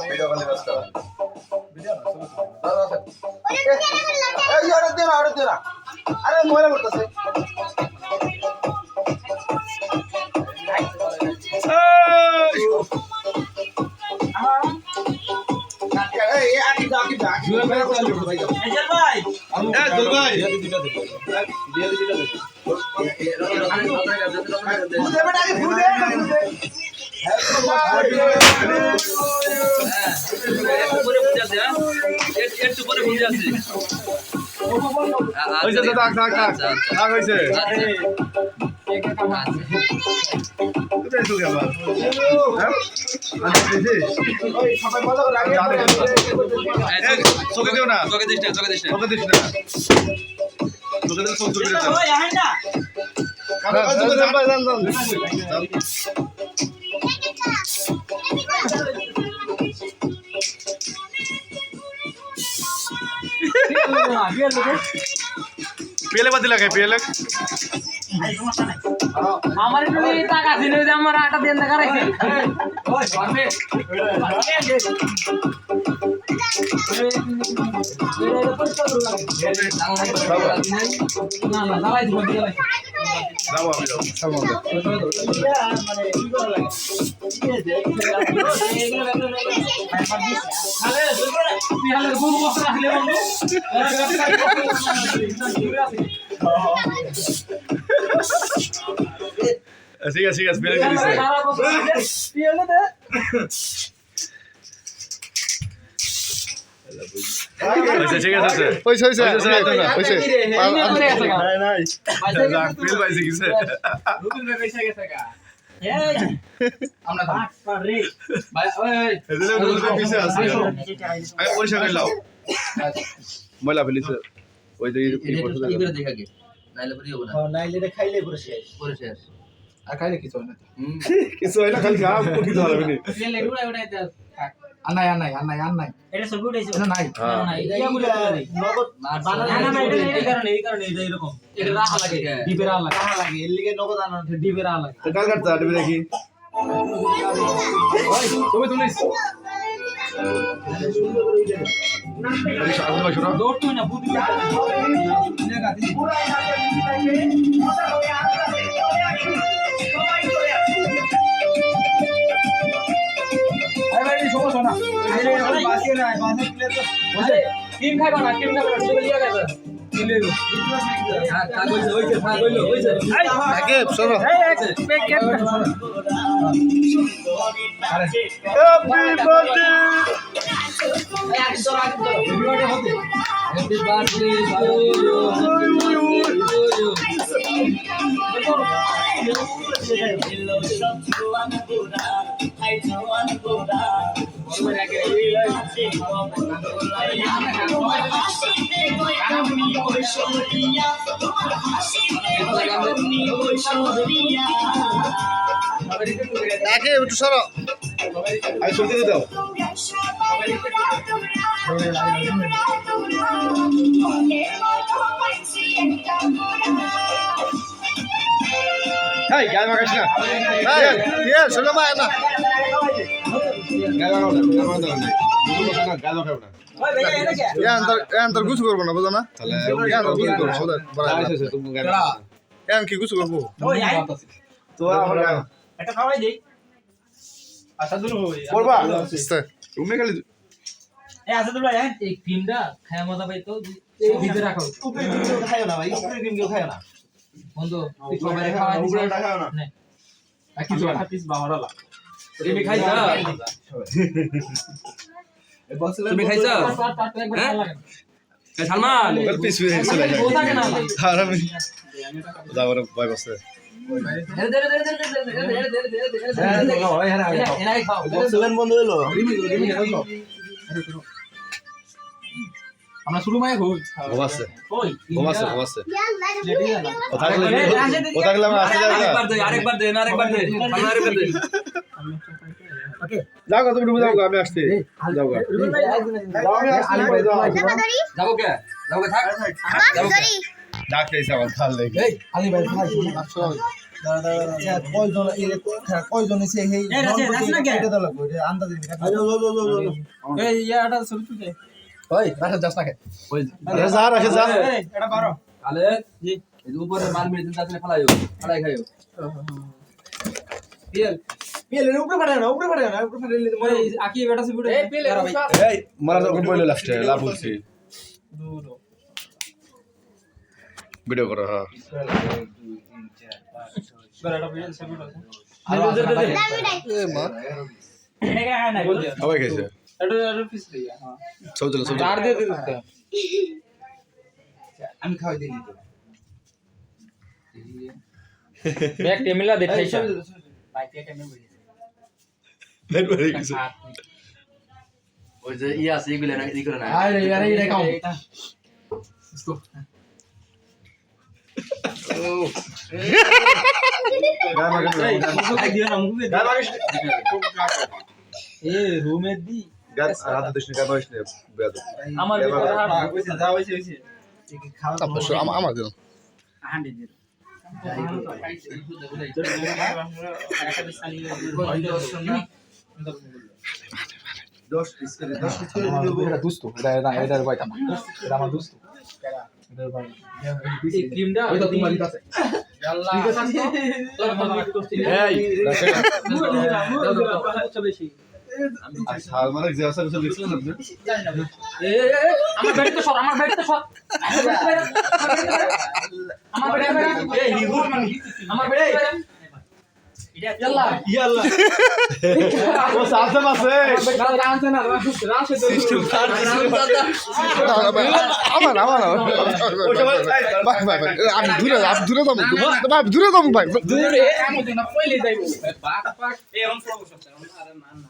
video কলে ব্যস্ত video এই অর্ডার দে না আরে মোবাইল করতেছে পেলে বাদ দিলা পেলে আমার একটু টাকা ছিল যে আমার আটা দেন দেখা রাখছে না না জ্বালাই দিব যাবো আমি যাবো ঠিক আছে পেলে দিছে ঠিক আছে পরিষ্কার করে লাও ময়লা ফেলিছে ওই নাইলে খাইলে পুরো শেষ আর খাইলে কিছু হয় না কিছু হয় না খালি গা উঠিতে হবে না আনাই এটা সব উঠাইছে এটা নাই নগদ বানানা এই কারণে এটা এরকম এটা রাখা লাগে ডিপে রাখা লাগে এর লিগে নগদ আনা ডিপে রাখা লাগে তো কাল কাটতা ডিবে দেখি ওই তুমি দৌড়তো না বুদ্ধি টিম খাইবা না টিম খাইবা চলে লিয়া খাইবা একটু সরো আমি শুনতে দাও এই গাল মাখাস না এই শোনো মা না গাল মাখাও না গাল মাখাও না তোর গুছ করবো না বুঝো না তাহলে কি গুছ করবো তো আমার এটা খাওয়াই দেই আচ্ছা দুলো করবা তুমি খালি আসাদুল ভাই এই ক্রিমটা খায়া মজা পাইতো ভিতরে রাখো উপরে ক্রিম খাইও না ভাই উপরে ক্রিম কেউ খাইও না বন্ধু তুই সবাই খাওয়া দিছিস উপরেটা খাইও না কি তো পিস বাহারালা তুমি খাইছা তুমি খাইছা হ্যাঁ সালমান পিস পিস চলে যায় ওটা কেন আর আমি যাও রে ভাই বসে আমরা শুরু মাই হই ঘুমাচ্ছে ওই ঘুমাচ্ছে কথা গেলাম আসতে যাবে আরেকবার দে ওকে যাও তুমি রুমে যাও আমি আসছি যাও যাবো কে থাক ডাকতে এসে আমার ভাল লেগে এই আলী ভাই ভাই কয়জন কয়জন এসে এই কেটে দিল আন্দাজ এই ইয়াটা ছবি তুলে ওই রাখা যাস না কে আরে যা রাখে যা এটা বারো কালে জি এই উপরে মাল মেরে দিন তাতে ফেলাইও ফেলাই খাইও পিএল পিএলের উপরে পাঠায় না উপরে মরে এই আকি বেটা ছবি উঠে এই পিএল এই মারা যখন বইলে লাস্টে লাভ বলছি দূর ভিডিও করো হ্যাঁ বেটা পিএল ছবি উঠে এ মা এটা না বল সবাই খাইছে এটা পিস দিয়া হ্যাঁ সব চলো সব চার দিয়ে দিতে আমি খাওয়াই দিই তো ব্যাগ টেমিলা দেখাইছা বাইকে টেমিল বলি বের বের গেছে ওই যে ইয়া আছে এগুলো না ই করে না আরে আরে এটা কাম গায় মাগে দিও না মুখে গায় মাগে এ রুমে দি গায় হাতে দিস না গায় মাগে বেয়াদ আমার ভিতরে হাড় কইছে যা হইছে হইছে খাওয়া তারপর আমার দিন হান্ডি দি দশ পিস করে এটা দুস্ত এটা ভাই কাম এটা আমার দুস্ত এই ক্রিমটা ওই তো তোমারই কাছে আল্লাহ এই বেশি আর সাল মানে যে আছে সব লিখছিলেন আপনি আমার ব্যাগ তো সর আমার ব্যাগ তো সর আমার ব্যাগ এই হিগো আমার ব্যাগ ইয়াল্লা ইয়াল্লা ও সাথে আছে রানছে না রানছে তো আমার আমি দূরে যাবো ভাই দূরে যাবো ভাই দূরে আমো না পয়লে যাইবো পাক পাক এই অন প্রবলেম আরে না না